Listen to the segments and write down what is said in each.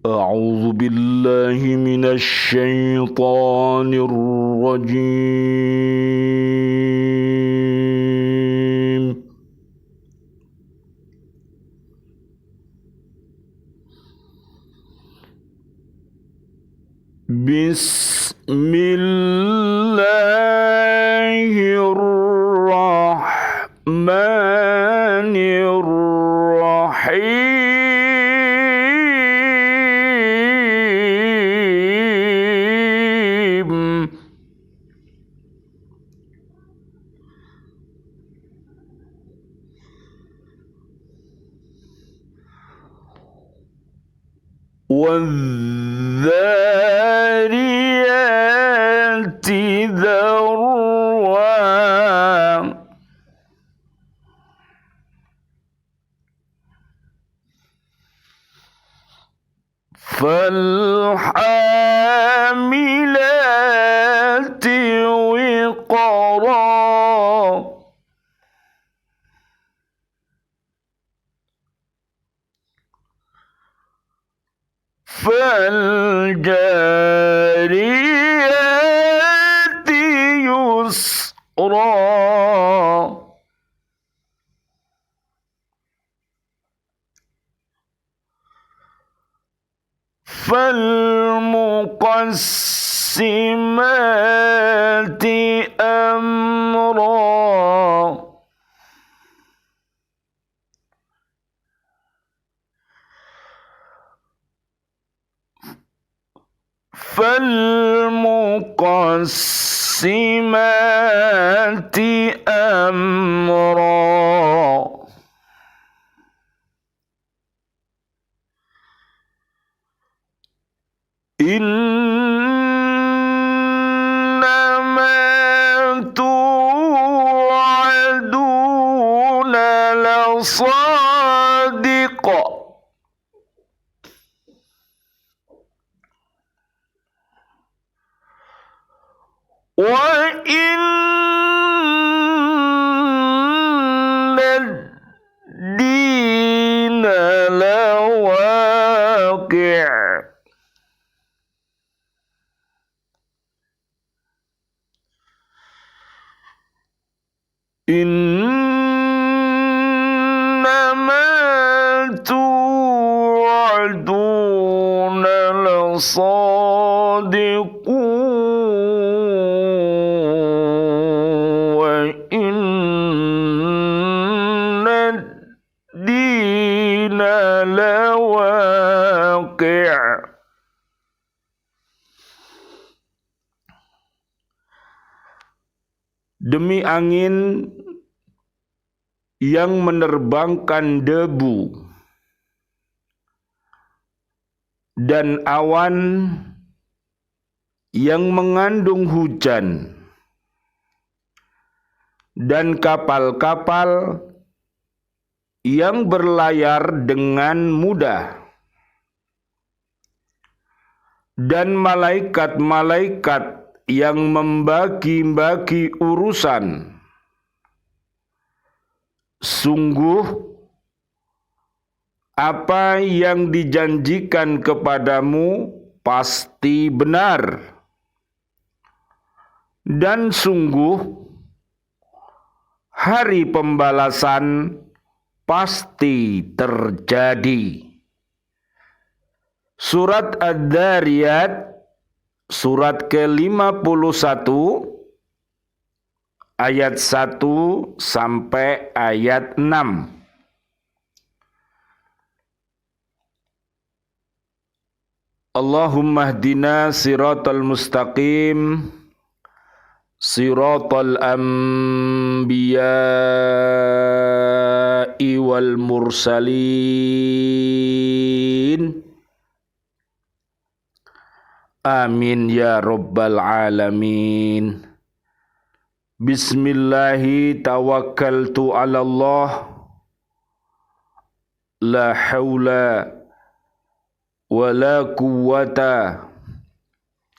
أعوذ بالله من الشيطان الرجيم. بسم الله الرحمن الرحيم. والذاريات ذروا فالحاملات وقرا فالجاريات يسرا فالمقسمات أمرا فالمقسمات أمرا إنما توعدون لصادق وإن الدين لواقع إنما توعدون لصادق وإن الدين لواقع. Demi angin yang menerbangkan debu dan awan yang mengandung hujan dan kapal-kapal yang berlayar dengan mudah dan malaikat-malaikat yang membagi-bagi urusan. Sungguh apa yang dijanjikan kepadamu pasti benar, dan sungguh hari pembalasan pasti terjadi. Surat Ad-Dhariyat surat ke-51 ayat 1 sampai ayat 6. Allahumma hdina siratal mustaqim siratal anbiya'i wal mursalin. Amin ya rabbal alamin. Bismillahi tawakkaltu ala Allah, la hawla wa la quwwata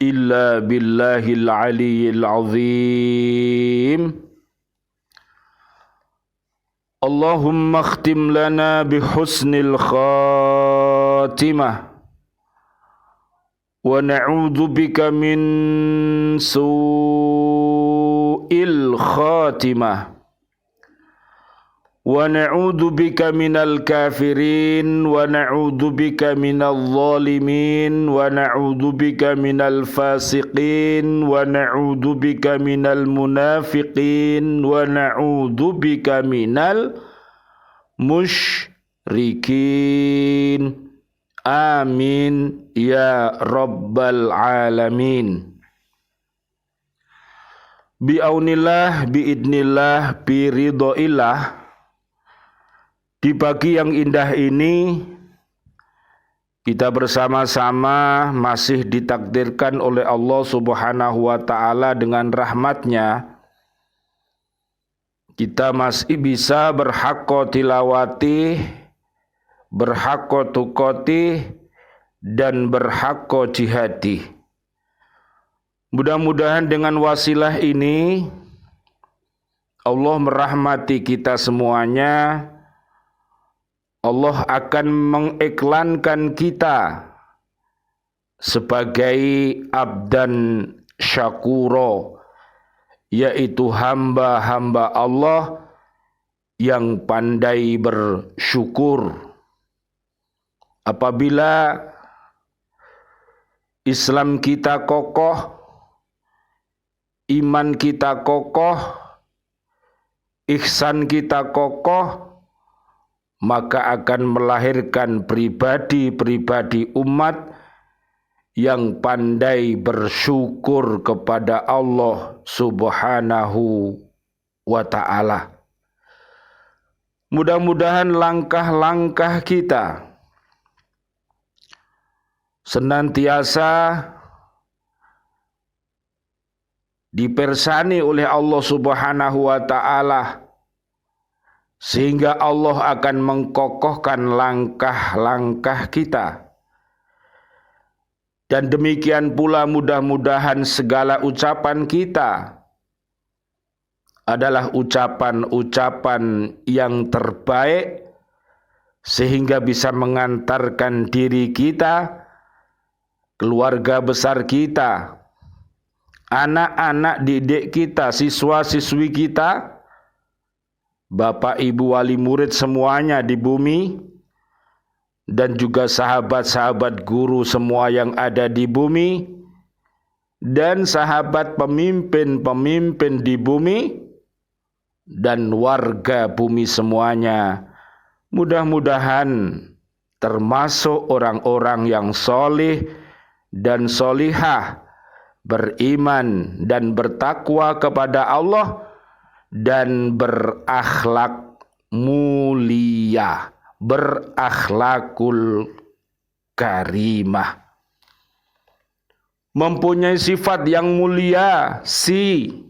illa billahil aliyyil azim. Allahumma khtim lana bihusnil khatimah wa na'udzu bika min su'il khatimah wa na'udzu bika minal kafirin wa na'udzu bika minal zalimin wa na'udzu bika minal fasiqin wa na'udzu bika minal munafiqin wa na'udzu bika minal musyrikin. Amin ya rabbal alamin. Bi'aunillah, biidnillah, biridhoillah. Di pagi yang indah ini kita bersama-sama masih ditakdirkan oleh Allah Subhanahu wa ta'ala dengan rahmatnya. Kita masih bisa berhaqqa tilawati, berhaqqa tuqati, dan berhaqqa jihadi. Mudah-mudahan dengan wasilah ini Allah merahmati kita semuanya. Allah akan mengiklankan kita sebagai abdan syakuro, yaitu hamba-hamba Allah yang pandai bersyukur. Apabila Islam kita kokoh, iman kita kokoh, ihsan kita kokoh, maka akan melahirkan pribadi-pribadi umat yang pandai bersyukur kepada Allah Subhanahu wa ta'ala. Mudah-mudahan langkah-langkah kita senantiasa dipersani oleh Allah Subhanahu wa ta'ala, sehingga Allah akan mengkokohkan langkah-langkah kita. Dan demikian pula mudah-mudahan segala ucapan kita adalah ucapan-ucapan yang terbaik, sehingga bisa mengantarkan diri kita, keluarga besar kita, anak-anak didik kita, siswa-siswi kita, Bapak Ibu wali murid semuanya di bumi, dan juga sahabat-sahabat guru semua yang ada di bumi, dan sahabat pemimpin-pemimpin di bumi, dan warga bumi semuanya. Mudah-mudahan termasuk orang-orang yang soleh dan solihah, beriman dan bertakwa kepada Allah, dan berakhlak mulia, berakhlakul karimah, mempunyai sifat yang mulia, sidik,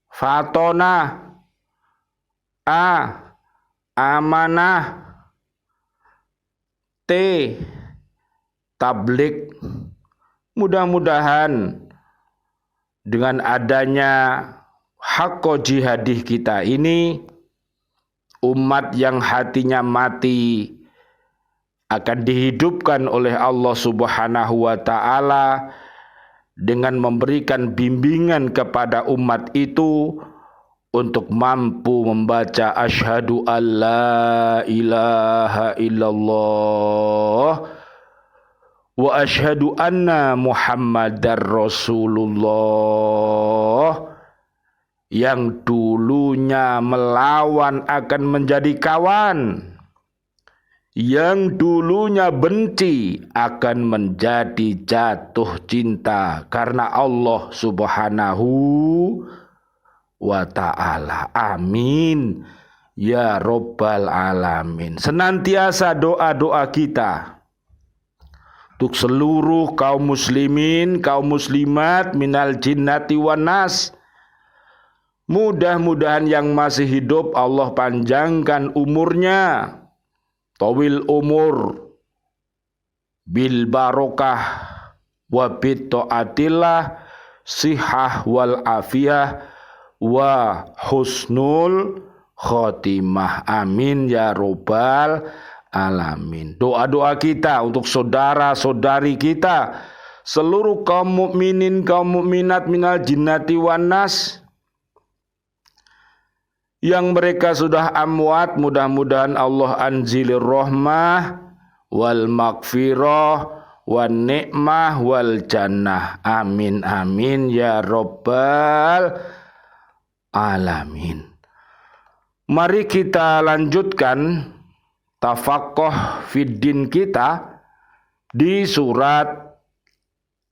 fatona, amanah, tablik. Mudah-mudahan dengan adanya haqqo jihadih kita ini, umat yang hatinya mati akan dihidupkan oleh Allah Subhanahu wa ta'ala dengan memberikan bimbingan kepada umat itu untuk mampu membaca asyhadu alla ilaha illallah wa asyhadu anna Muhammadar Rasulullah, yang dulunya melawan akan menjadi kawan, yang dulunya benci akan menjadi jatuh cinta karena Allah Subhanahu wa ta'ala. Amin ya rabbal alamin. Senantiasa doa-doa kita untuk seluruh kaum muslimin, kaum muslimat, minal jinnati wan nas. Mudah-mudahan yang masih hidup Allah panjangkan umurnya, tawil umur, bil barokah, wa bit taatillah, sihah wal afiyah, wa husnul khotimah. Amin ya robbal alamin. Doa-doa kita untuk saudara-saudari kita, seluruh kaum mukminin, kaum mukminat minal jinnati wan nas, yang mereka sudah amwat, mudah-mudahan Allah anzilir rahmah wal maghfirah wan ni'mah wal jannah. Amin amin ya robbal alamin. Mari kita lanjutkan tafaqquh fiddin kita di surat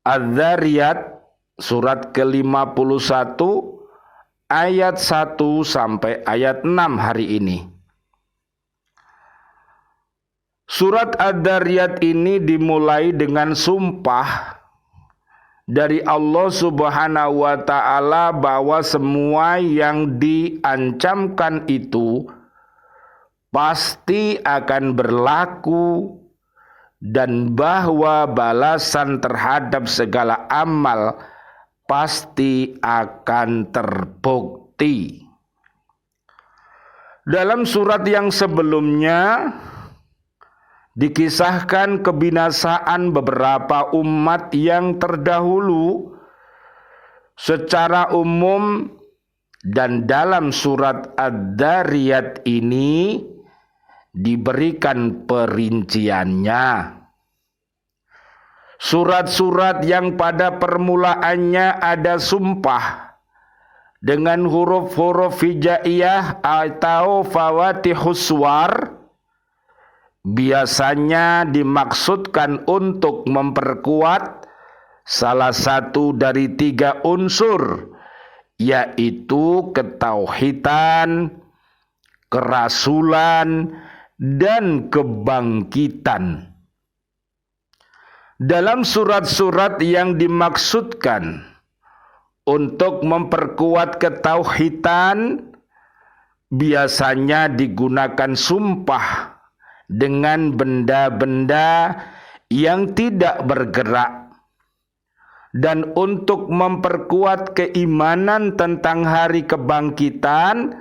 Az-Zariyat, surat ke-51 ayat 1 sampai ayat 6 hari ini. Surat Az-Zariyat ini dimulai dengan sumpah dari Allah Subhanahu wa ta'ala bahwa semua yang diancamkan itu pasti akan berlaku, dan bahwa balasan terhadap segala amal pasti akan terbukti. Dalam surat yang sebelumnya dikisahkan kebinasaan beberapa umat yang terdahulu secara umum, dan dalam surat Ad-Dariyat ini diberikan perinciannya. Surat-surat yang pada permulaannya ada sumpah dengan huruf-huruf hijaiyah atau fawatihus suwar biasanya dimaksudkan untuk memperkuat salah satu dari 3 unsur, yaitu ketauhidan, kerasulan, dan kebangkitan. Dalam surat-surat yang dimaksudkan untuk memperkuat ketauhidan biasanya digunakan sumpah dengan benda-benda yang tidak bergerak, dan untuk memperkuat keimanan tentang hari kebangkitan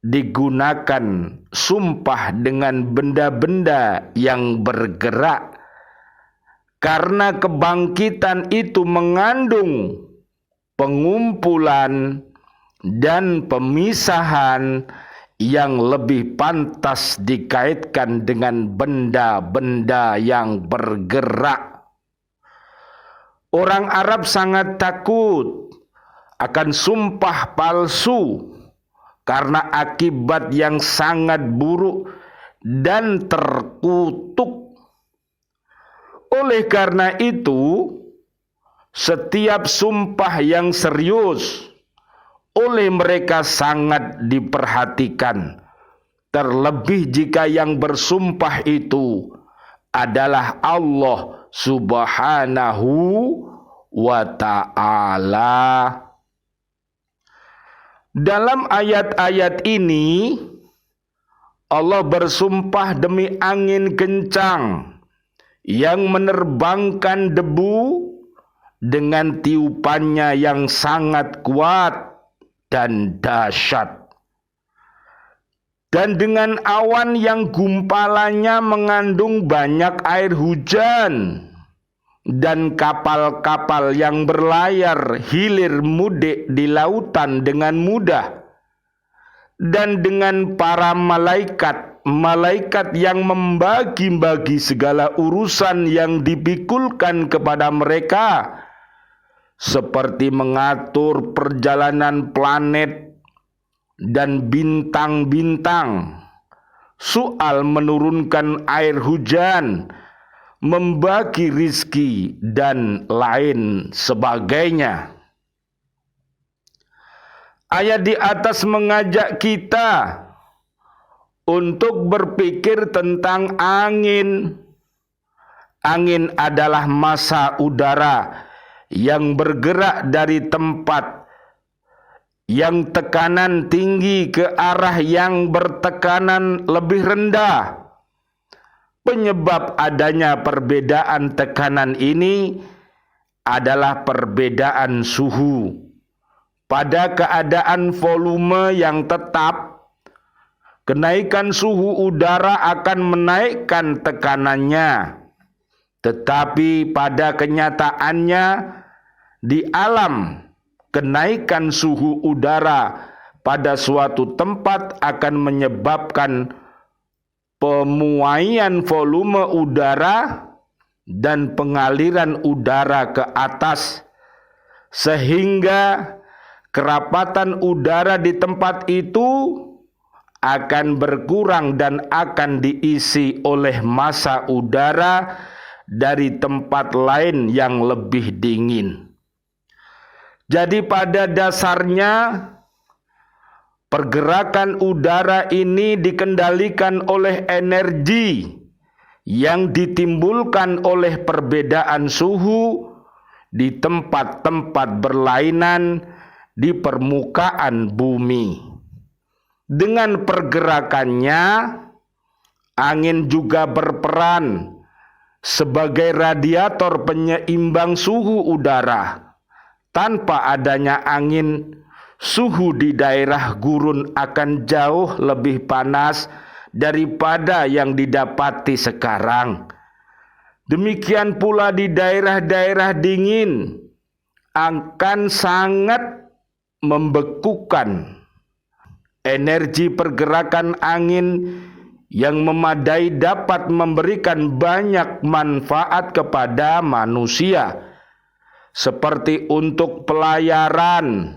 digunakan sumpah dengan benda-benda yang bergerak, karena kebangkitan itu mengandung pengumpulan dan pemisahan yang lebih pantas dikaitkan dengan benda-benda yang bergerak. Orang Arab sangat takut akan sumpah palsu karena akibat yang sangat buruk dan terkutuk. Oleh karena itu, setiap sumpah yang serius oleh mereka sangat diperhatikan, terlebih jika yang bersumpah itu adalah Allah Subhanahu wa ta'ala. Dalam ayat-ayat ini Allah bersumpah demi angin kencang yang menerbangkan debu dengan tiupannya yang sangat kuat dan dahsyat, dan dengan awan yang gumpalannya mengandung banyak air hujan, dan kapal-kapal yang berlayar hilir mudik di lautan dengan mudah, dan dengan para malaikat yang membagi-bagi segala urusan yang dipikulkan kepada mereka, seperti mengatur perjalanan planet dan bintang-bintang, soal menurunkan air hujan, membagi rizki, dan lain sebagainya. Ayat di atas mengajak kita untuk berpikir tentang angin. Angin adalah massa udara yang bergerak dari tempat yang tekanan tinggi ke arah yang bertekanan lebih rendah. Penyebab adanya perbedaan tekanan ini adalah perbedaan suhu. Pada keadaan volume yang tetap, Kenaikan suhu udara akan menaikkan tekanannya. Tetapi pada kenyataannya di alam, kenaikan suhu udara pada suatu tempat akan menyebabkan pemuaian volume udara dan pengaliran udara ke atas, sehingga kerapatan udara di tempat itu akan berkurang dan akan diisi oleh massa udara dari tempat lain yang lebih dingin. Jadi pada dasarnya pergerakan udara ini dikendalikan oleh energi yang ditimbulkan oleh perbedaan suhu di tempat-tempat berlainan di permukaan bumi. Dengan pergerakannya, angin juga berperan sebagai radiator penyeimbang suhu udara. Tanpa adanya angin, suhu di daerah gurun akan jauh lebih panas daripada yang didapati sekarang. Demikian pula di daerah-daerah dingin akan sangat membekukan. Energi pergerakan angin yang memadai dapat memberikan banyak manfaat kepada manusia, seperti untuk pelayaran,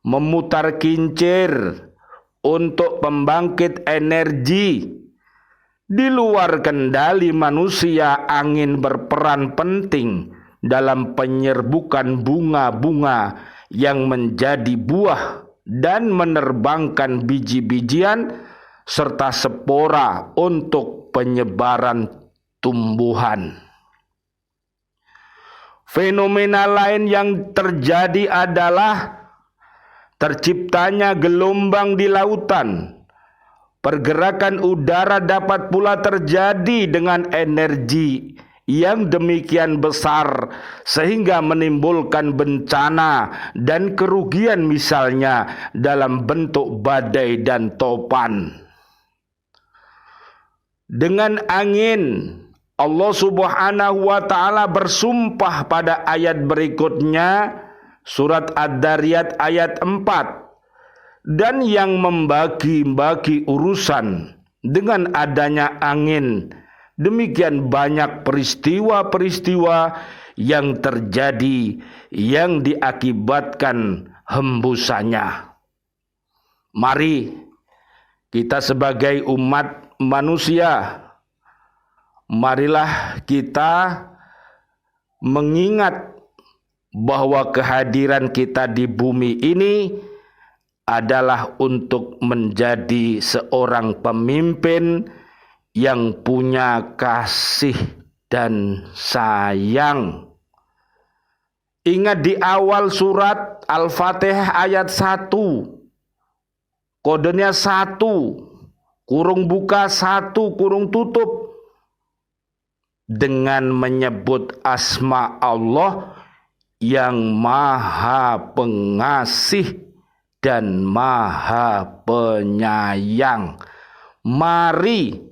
memutar kincir, untuk pembangkit energi. Di luar kendali manusia, angin berperan penting dalam penyerbukan bunga-bunga yang menjadi buah dan menerbangkan biji-bijian serta spora untuk penyebaran tumbuhan. Fenomena lain yang terjadi adalah terciptanya gelombang di lautan. Pergerakan udara dapat pula terjadi dengan energi yang demikian besar sehingga menimbulkan bencana dan kerugian, misalnya dalam bentuk badai dan topan. Dengan angin, Allah Subhanahu wa ta'ala bersumpah pada ayat berikutnya, surat Ad-Dariyat ayat 4, dan yang membagi-bagi urusan dengan adanya angin. Demikian banyak peristiwa-peristiwa yang terjadi yang diakibatkan hembusannya. Mari kita sebagai umat manusia, marilah kita mengingat bahwa kehadiran kita di bumi ini adalah untuk menjadi seorang pemimpin yang punya kasih dan sayang. Ingat di awal surat Al-Fatihah ayat 1, kodenya 1, kurung buka 1, kurung tutup, dengan menyebut asma Allah yang Maha Pengasih dan Maha Penyayang. Mari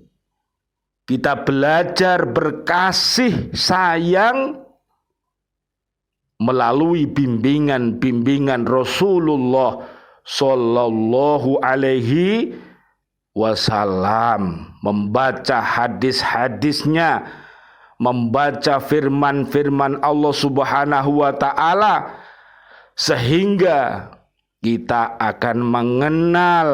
kita belajar berkasih sayang melalui bimbingan-bimbingan Rasulullah Sallallahu Alaihi Wasallam, membaca hadis-hadisnya, membaca firman-firman Allah Subhanahu wa ta'ala, sehingga kita akan mengenal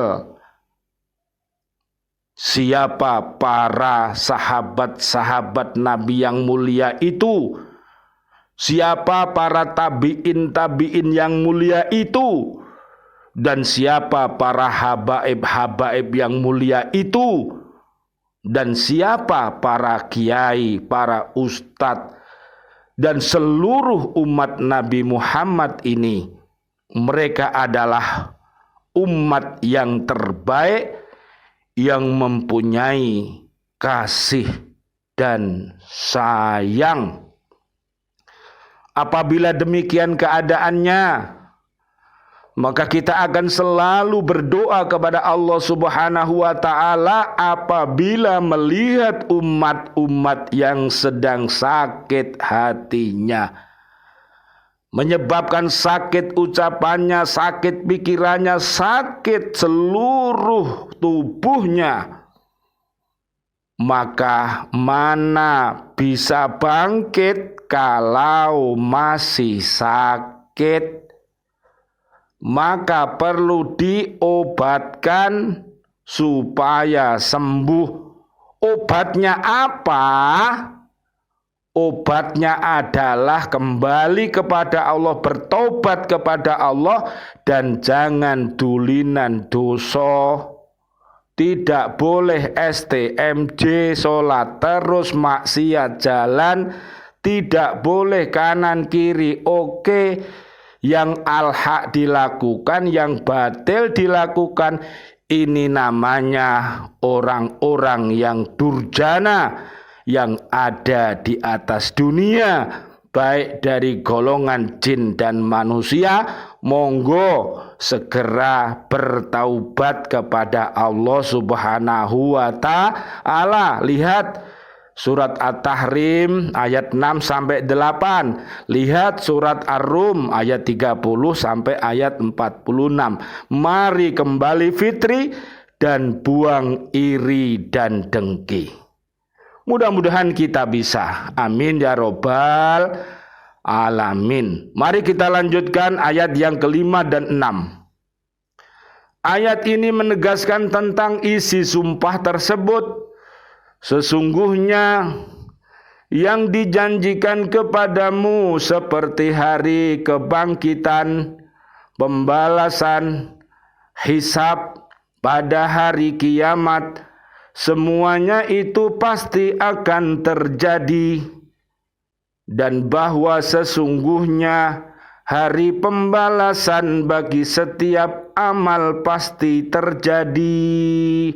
siapa para sahabat-sahabat Nabi yang mulia itu, siapa para tabi'in yang mulia itu, dan siapa para habaib yang mulia itu, dan siapa para kiai, para ustadz, dan seluruh umat Nabi Muhammad ini. Mereka adalah umat yang terbaik, yang mempunyai kasih dan sayang. Apabila demikian keadaannya, Maka kita akan selalu berdoa kepada Allah Subhanahu wa ta'ala apabila melihat umat-umat yang sedang sakit hatinya, menyebabkan sakit ucapannya, sakit pikirannya, sakit seluruh tubuhnya. Maka mana bisa bangkit kalau masih sakit? Maka perlu diobatkan supaya sembuh. Obatnya apa? Obatnya adalah kembali kepada Allah, bertobat kepada Allah, dan jangan dulinan dosa. Tidak boleh STMJ, sholat terus, maksiat jalan. Tidak boleh kanan kiri. Oke, yang al-haq dilakukan, yang batil dilakukan. Ini namanya orang-orang yang durjana yang ada di atas dunia, baik dari golongan jin dan manusia. Monggo segera bertaubat kepada Allah Subhanahu wa ta'ala. Lihat surat At-Tahrim ayat 6 sampai 8. Lihat surat Ar-Rum ayat 30 sampai ayat 46. Mari kembali fitri dan buang iri dan dengki. Mudah-mudahan kita bisa. Amin ya robbal alamin. Mari kita lanjutkan ayat yang kelima dan 6. Ayat ini menegaskan tentang isi sumpah tersebut. Sesungguhnya yang dijanjikan kepadamu seperti hari kebangkitan, pembalasan, hisab pada hari kiamat, semuanya itu pasti akan terjadi. Dan bahwa sesungguhnya hari pembalasan bagi setiap amal pasti terjadi.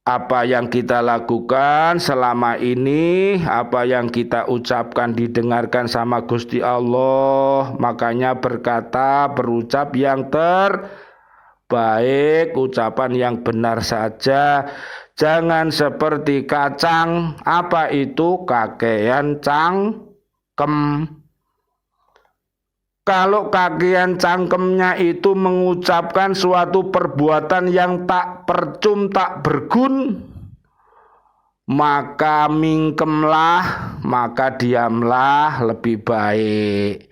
Apa yang kita lakukan selama ini, apa yang kita ucapkan didengarkan sama Gusti Allah. Makanya berkata, berucap yang terbaik, ucapan yang benar saja. Jangan seperti kacang. Apa itu? Kakean cangkem. Kalau kakean cangkemnya itu mengucapkan suatu perbuatan yang tak percum, tak bergun, maka mingkemlah, maka diamlah lebih baik.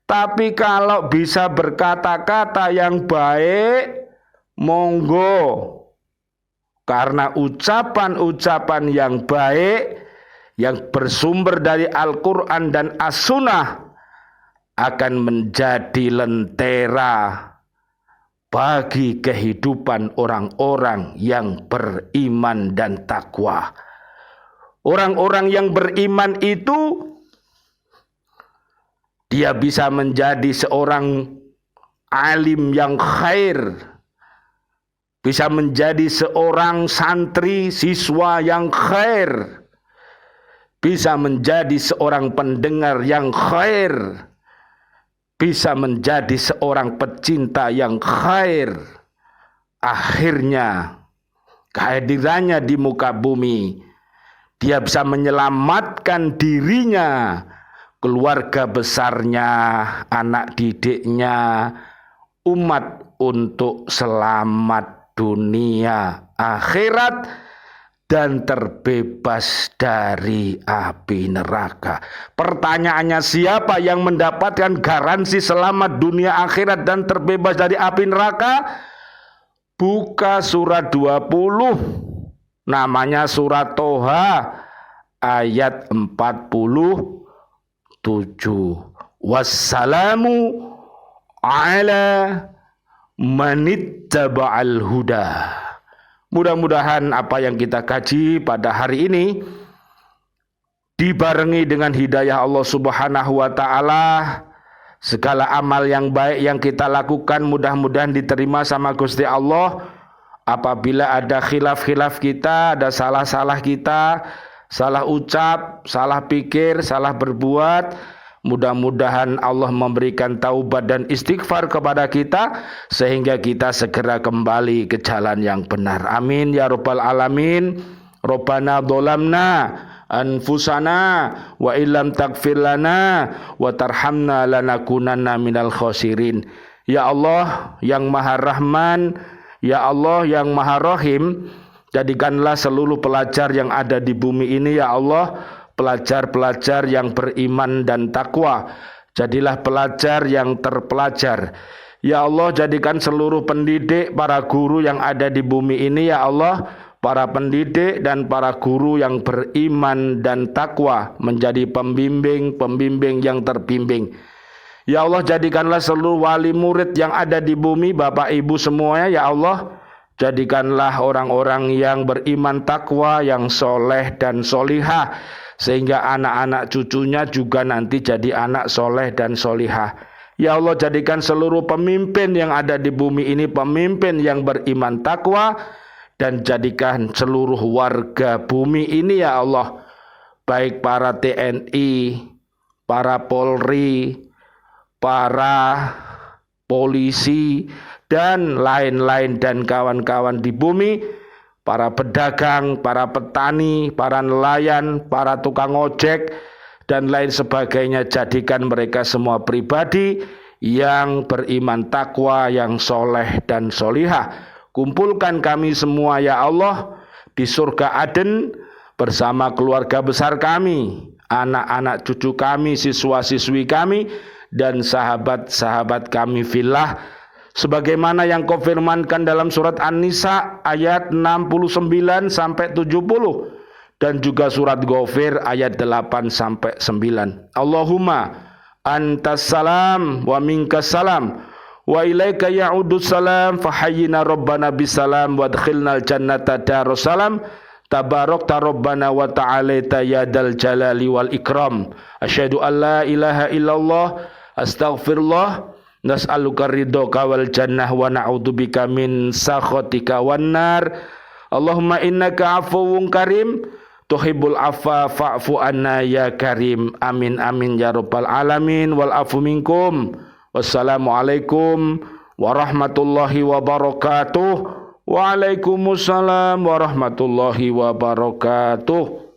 Tapi kalau bisa berkata-kata yang baik, monggo. Karena ucapan-ucapan yang baik yang bersumber dari Al-Quran dan As-Sunnah akan menjadi lentera bagi kehidupan orang-orang yang beriman dan takwa. Orang-orang yang beriman itu dia bisa menjadi seorang alim yang khair, bisa menjadi seorang santri, siswa yang khair, bisa menjadi seorang pendengar yang khair, bisa menjadi seorang pecinta yang khair. Akhirnya kehadirannya di muka bumi, dia bisa menyelamatkan dirinya, keluarga besarnya, anak didiknya, umat untuk selamat dunia akhirat dan terbebas dari api neraka. Pertanyaannya, siapa yang mendapatkan garansi selamat dunia akhirat dan terbebas dari api neraka? Buka surat 20, namanya surat Toha ayat 47. Wassalamu ala manittaba'al huda. Mudah-mudahan apa yang kita kaji pada hari ini dibarengi dengan hidayah Allah Subhanahu wa ta'ala. Segala amal yang baik yang kita lakukan mudah-mudahan diterima sama Gusti Allah. Apabila ada khilaf-khilaf kita, ada salah-salah kita, salah ucap, salah pikir, salah berbuat, Mudah-mudahan Allah memberikan taubat dan istighfar kepada kita sehingga kita segera kembali ke jalan yang benar. Amin ya rabbal alamin. Rabbana dzalamna anfusana wa illam taghfir lana wa tarhamna lanakunanna minal khosirin. Ya Allah yang Maha Rahman, ya Allah yang Maha Rahim, jadikanlah seluruh pelajar yang ada di bumi ini ya Allah pelajar-pelajar yang beriman dan takwa. Jadilah pelajar yang terpelajar. Ya Allah, jadikan seluruh pendidik, para guru yang ada di bumi ini ya Allah, para pendidik dan para guru yang beriman dan takwa menjadi pembimbing-pembimbing yang terbimbing. Ya Allah, jadikanlah seluruh wali murid yang ada di bumi, Bapak Ibu semuanya ya Allah, jadikanlah orang-orang yang beriman takwa, yang soleh dan solihah, sehingga anak-anak cucunya juga nanti jadi anak soleh dan solihah. Ya Allah, jadikan seluruh pemimpin yang ada di bumi ini pemimpin yang beriman takwa, dan jadikan seluruh warga bumi ini ya Allah, baik para TNI, para Polri, para polisi dan lain-lain dan kawan-kawan di bumi, para pedagang, para petani, para nelayan, para tukang ojek, dan lain sebagainya. Jadikan mereka semua pribadi yang beriman takwa, yang soleh dan solihah. Kumpulkan kami semua ya Allah di surga Aden bersama keluarga besar kami, anak-anak cucu kami, siswa-siswi kami, dan sahabat-sahabat kami fillah, sebagaimana yang kau firmankan dalam surat An-Nisa ayat 69 sampai 70 dan juga surat Ghafir ayat 8 sampai 9. Allahumma antas salam wa minkas salam wa ilaika ya'udus salam fahayyina rabbana bisalam wa adkhilnal jannata darussalam tabarakta rabbana wa ta'alaita ya dal jalali wal ikram. Asyhadu an la ilaha illallah astaghfirullah nas'aluka ridhoka wal jannah wa na'udzubika min sakhatika wan nar. Allahumma innaka afuwun karim tuhibbul afwa fa'fu anna ya karim. Amin amin ya rabbal alamin wal afu minkum. Wassalamualaikum warahmatullahi wabarakatuh. Waalaikumsalam warahmatullahi wabarakatuh.